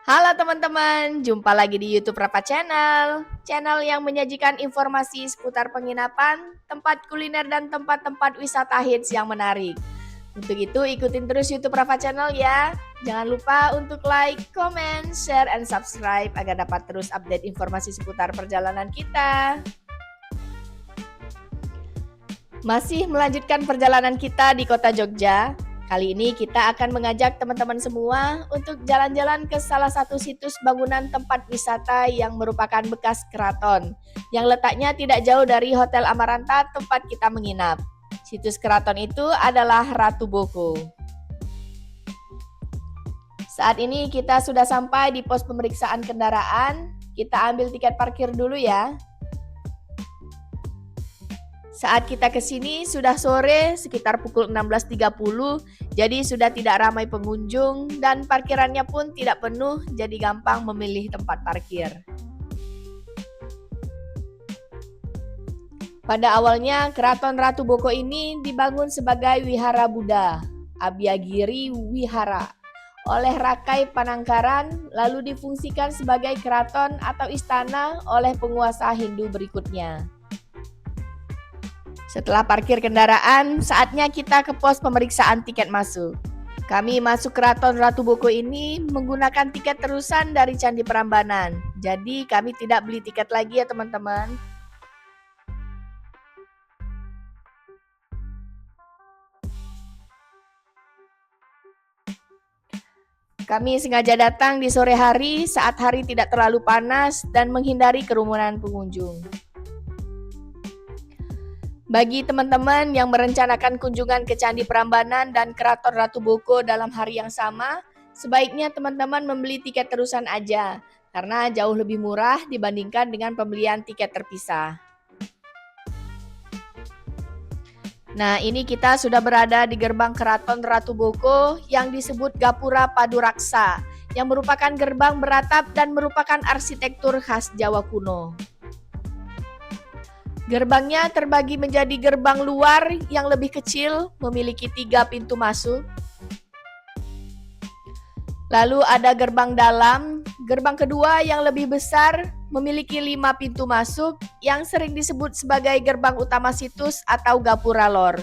Halo teman-teman, jumpa lagi di YouTube Rapat Channel yang menyajikan informasi seputar penginapan, tempat kuliner dan tempat-tempat wisata hits yang menarik. Untuk itu ikutin terus YouTube Rapat Channel ya. Jangan lupa untuk like, comment, share, and subscribe agar dapat terus update informasi seputar perjalanan kita. Masih melanjutkan perjalanan kita di kota Jogja. Kali ini kita akan mengajak teman-teman semua untuk jalan-jalan ke salah satu situs bangunan tempat wisata yang merupakan bekas keraton, yang letaknya tidak jauh dari Hotel Amaranta tempat kita menginap. Situs keraton itu adalah Ratu Boko. Saat ini kita sudah sampai di pos pemeriksaan kendaraan. Kita ambil tiket parkir dulu ya. Saat kita ke sini sudah sore sekitar pukul 16.30, jadi sudah tidak ramai pengunjung dan parkirannya pun tidak penuh, jadi gampang memilih tempat parkir. Pada awalnya, Keraton Ratu Boko ini dibangun sebagai wihara Buddha, Abhyagiri Wihara, oleh Rakai Panangkaran, lalu difungsikan sebagai keraton atau istana oleh penguasa Hindu berikutnya. Setelah parkir kendaraan, saatnya kita ke pos pemeriksaan tiket masuk. Kami masuk Keraton Ratu Boko ini menggunakan tiket terusan dari Candi Prambanan. Jadi kami tidak beli tiket lagi ya teman-teman. Kami sengaja datang di sore hari saat hari tidak terlalu panas dan menghindari kerumunan pengunjung. Bagi teman-teman yang merencanakan kunjungan ke Candi Prambanan dan Keraton Ratu Boko dalam hari yang sama, sebaiknya teman-teman membeli tiket terusan aja, karena jauh lebih murah dibandingkan dengan pembelian tiket terpisah. Nah, ini kita sudah berada di gerbang Keraton Ratu Boko yang disebut Gapura Paduraksa, yang merupakan gerbang beratap dan merupakan arsitektur khas Jawa kuno. Gerbangnya terbagi menjadi gerbang luar yang lebih kecil, memiliki 3 pintu masuk. Lalu ada gerbang dalam, gerbang kedua yang lebih besar, memiliki 5 pintu masuk, yang sering disebut sebagai gerbang utama situs atau Gapura Lor.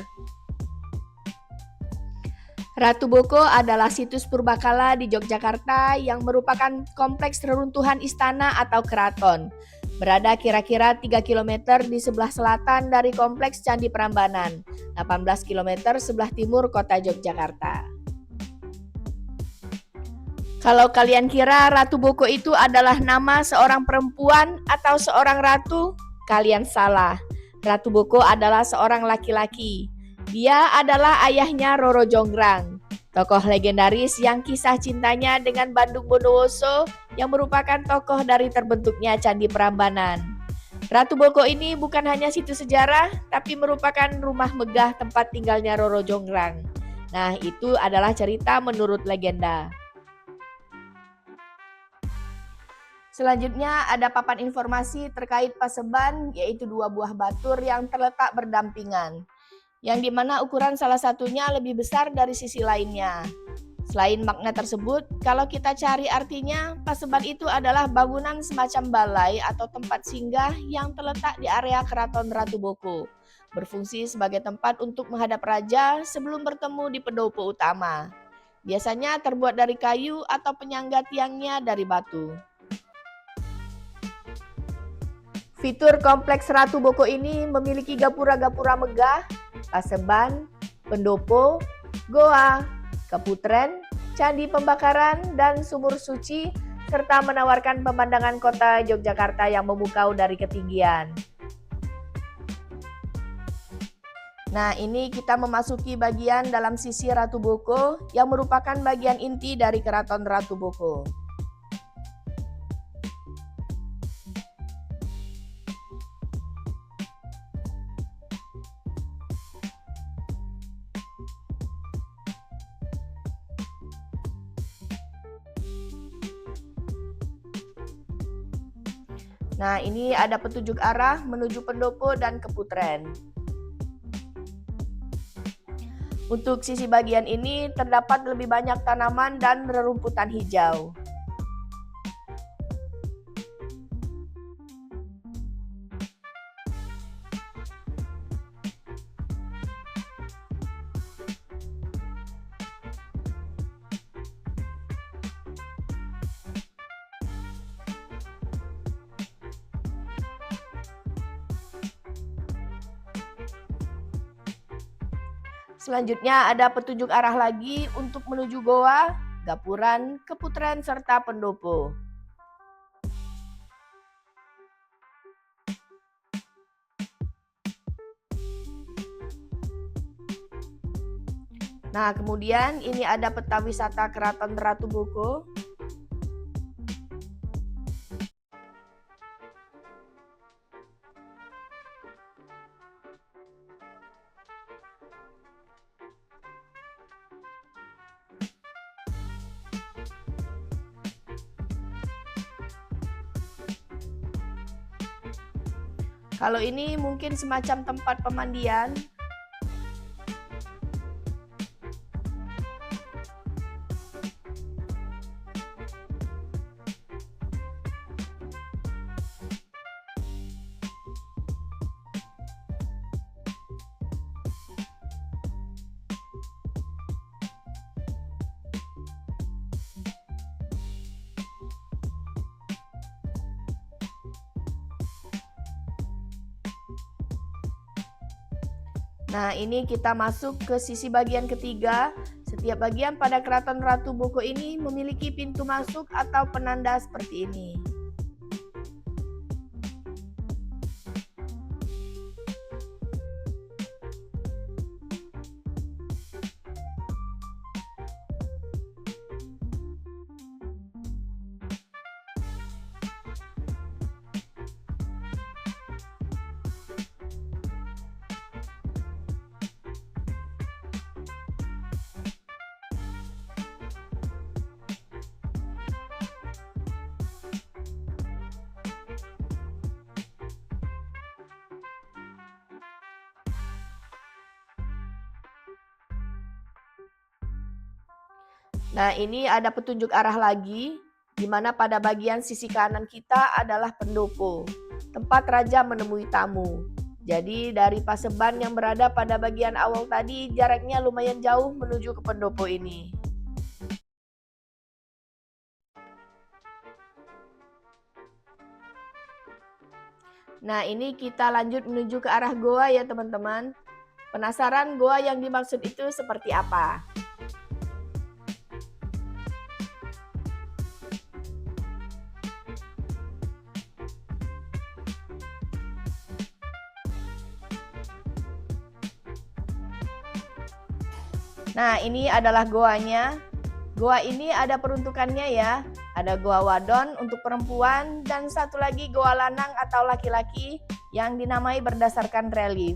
Ratu Boko adalah situs purbakala di Yogyakarta yang merupakan kompleks reruntuhan istana atau keraton. Berada kira-kira 3 km di sebelah selatan dari kompleks Candi Prambanan, 18 km sebelah timur kota Yogyakarta. Kalau kalian kira Ratu Boko itu adalah nama seorang perempuan atau seorang ratu, kalian salah. Ratu Boko adalah seorang laki-laki. Dia adalah ayahnya Roro Jonggrang, tokoh legendaris yang kisah cintanya dengan Bandung Bondowoso yang merupakan tokoh dari terbentuknya Candi Prambanan. Ratu Boko ini bukan hanya situs sejarah, tapi merupakan rumah megah tempat tinggalnya Roro Jonggrang. Nah, itu adalah cerita menurut legenda. Selanjutnya ada papan informasi terkait Paseban, yaitu 2 buah batur yang terletak berdampingan, yang dimana ukuran salah satunya lebih besar dari sisi lainnya. Selain makna tersebut, kalau kita cari artinya, Paseban itu adalah bangunan semacam balai atau tempat singgah yang terletak di area Keraton Ratu Boko, berfungsi sebagai tempat untuk menghadap raja sebelum bertemu di pendopo utama. Biasanya terbuat dari kayu atau penyangga tiangnya dari batu. Fitur kompleks Ratu Boko ini memiliki gapura-gapura megah, paseban, pendopo, goa, keputren, candi pembakaran, dan sumur suci, serta menawarkan pemandangan kota Yogyakarta yang memukau dari ketinggian. Nah, ini kita memasuki bagian dalam sisi Ratu Boko yang merupakan bagian inti dari Keraton Ratu Boko. Nah, ini ada petunjuk arah menuju pendopo dan keputren. Untuk sisi bagian ini terdapat lebih banyak tanaman dan rerumputan hijau. Selanjutnya ada petunjuk arah lagi untuk menuju goa, gapuran, keputaran, serta pendopo. Nah, kemudian ini ada peta wisata Keraton Ratu Boko. Kalau ini mungkin semacam tempat pemandian. Nah, ini kita masuk ke sisi bagian ketiga. Setiap bagian pada Keraton Ratu Boko ini memiliki pintu masuk atau penanda seperti ini. Nah, ini ada petunjuk arah lagi, di mana pada bagian sisi kanan kita adalah pendopo, tempat raja menemui tamu. Jadi dari Paseban yang berada pada bagian awal tadi, jaraknya lumayan jauh menuju ke pendopo ini. Nah, ini kita lanjut menuju ke arah goa ya teman-teman. Penasaran goa yang dimaksud itu seperti apa? Nah, ini adalah goanya. Goa ini ada peruntukannya ya. Ada goa wadon untuk perempuan dan satu lagi goa lanang atau laki-laki yang dinamai berdasarkan relief.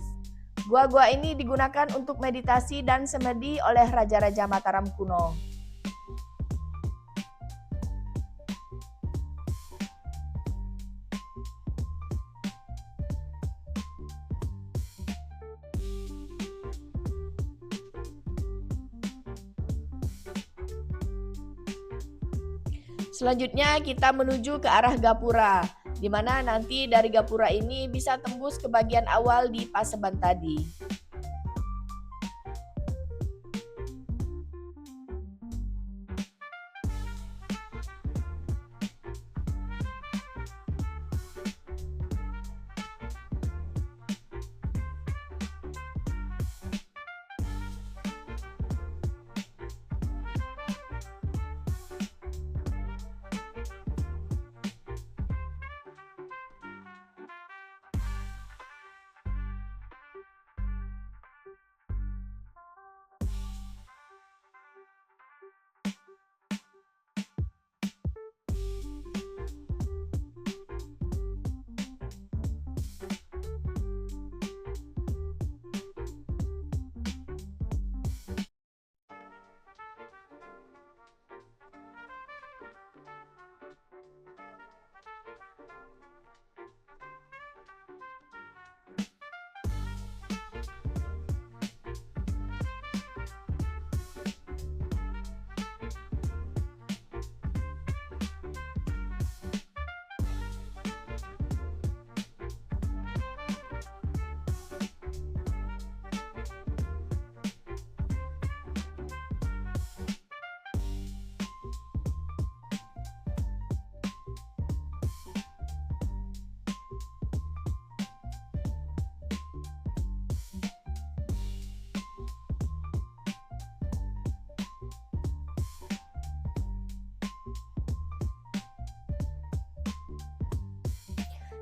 Goa-goa ini digunakan untuk meditasi dan semedi oleh raja-raja Mataram kuno. Selanjutnya kita menuju ke arah gapura, di mana nanti dari gapura ini bisa tembus ke bagian awal di Paseban tadi.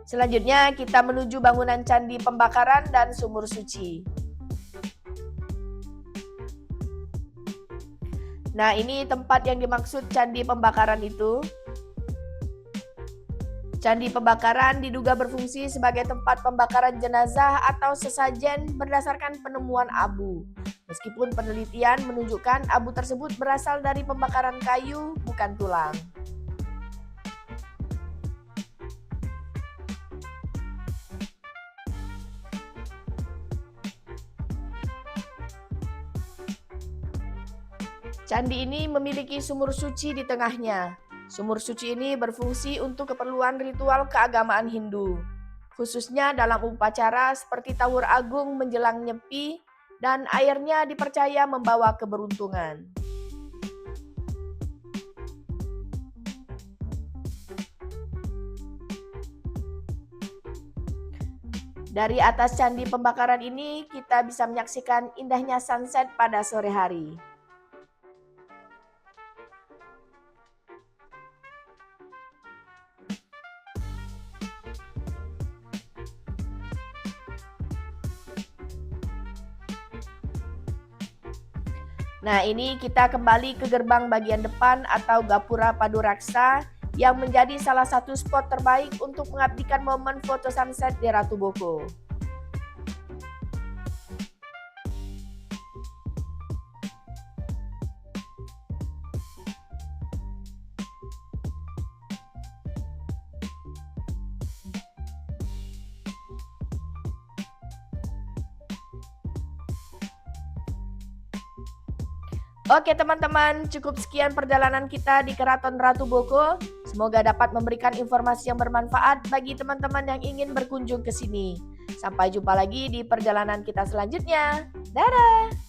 Selanjutnya kita menuju bangunan Candi Pembakaran dan Sumur Suci. Nah, ini tempat yang dimaksud Candi Pembakaran itu. Candi Pembakaran diduga berfungsi sebagai tempat pembakaran jenazah atau sesajen berdasarkan penemuan abu. Meskipun penelitian menunjukkan abu tersebut berasal dari pembakaran kayu, bukan tulang. Candi ini memiliki sumur suci di tengahnya. Sumur suci ini berfungsi untuk keperluan ritual keagamaan Hindu, khususnya dalam upacara seperti Tawur Agung menjelang Nyepi, dan airnya dipercaya membawa keberuntungan. Dari atas Candi Pembakaran ini, kita bisa menyaksikan indahnya sunset pada sore hari. Nah, ini kita kembali ke gerbang bagian depan atau Gapura Paduraksa yang menjadi salah satu spot terbaik untuk mengabadikan momen foto sunset di Ratu Boko. Oke teman-teman, cukup sekian perjalanan kita di Keraton Ratu Boko. Semoga dapat memberikan informasi yang bermanfaat bagi teman-teman yang ingin berkunjung ke sini. Sampai jumpa lagi di perjalanan kita selanjutnya. Dadah!